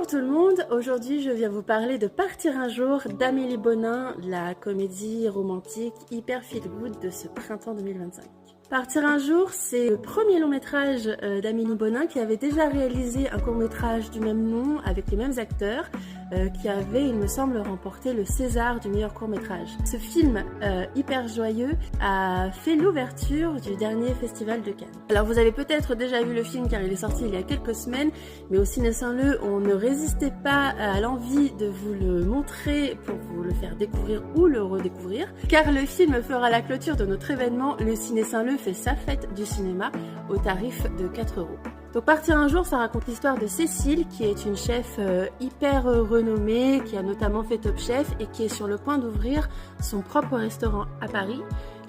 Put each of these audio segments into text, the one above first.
Bonjour tout le monde, aujourd'hui je viens vous parler de Partir un jour d'Amélie Bonin, la comédie romantique hyper feel good de ce printemps 2025. Partir un jour, c'est le premier long métrage d'Amélie Bonin qui avait déjà réalisé un court métrage du même nom avec les mêmes acteurs qui avait, il me semble, remporté le César du meilleur court métrage. Ce film hyper joyeux a fait l'ouverture du dernier festival de Cannes. Alors vous avez peut-être déjà vu le film car il est sorti il y a quelques semaines, mais au Ciné Saint-Leu, on ne résistait pas à l'envie de vous le montrer pour vous le faire découvrir ou le redécouvrir, car le film fera la clôture de notre événement. Le Ciné Saint-Leu fait sa fête du cinéma au tarif de 4 €. Donc Partir un jour, ça raconte l'histoire de Cécile, qui est une chef hyper renommée, qui a notamment fait Top Chef et qui est sur le point d'ouvrir son propre restaurant à Paris,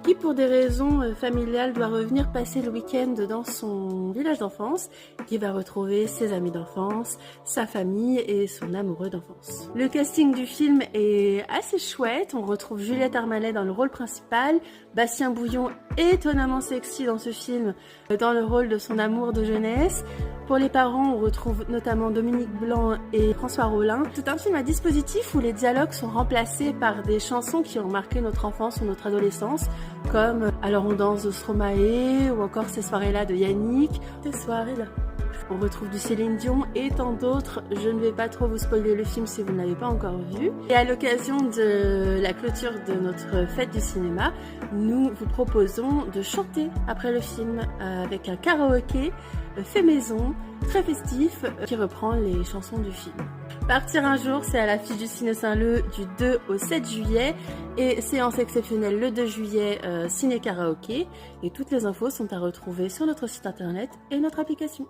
qui pour des raisons familiales doit revenir passer le week-end dans son village d'enfance, qui va retrouver ses amis d'enfance, sa famille et son amoureux d'enfance. Le casting du film est assez chouette, on retrouve Juliette Armanet dans le rôle principal, Bastien Bouillon étonnamment sexy dans ce film, dans le rôle de son amour de jeunesse. Pour les parents, on retrouve notamment Dominique Blanc et François Rollin. C'est un film à dispositif où les dialogues sont remplacés par des chansons qui ont marqué notre enfance ou notre adolescence, comme Alors on danse de Stromae ou encore Ces soirées-là de Yannick. Ces soirées-là. On retrouve du Céline Dion et tant d'autres. Je ne vais pas trop vous spoiler le film si vous ne l'avez pas encore vu. Et à l'occasion de la clôture de notre fête du cinéma, nous vous proposons de chanter après le film avec un karaoké fait maison, très festif, qui reprend les chansons du film. Partir un jour, c'est à l'affiche du Ciné Saint-Leu du 2 au 7 juillet et séance exceptionnelle le 2 juillet ciné karaoké. Et toutes les infos sont à retrouver sur notre site internet et notre application.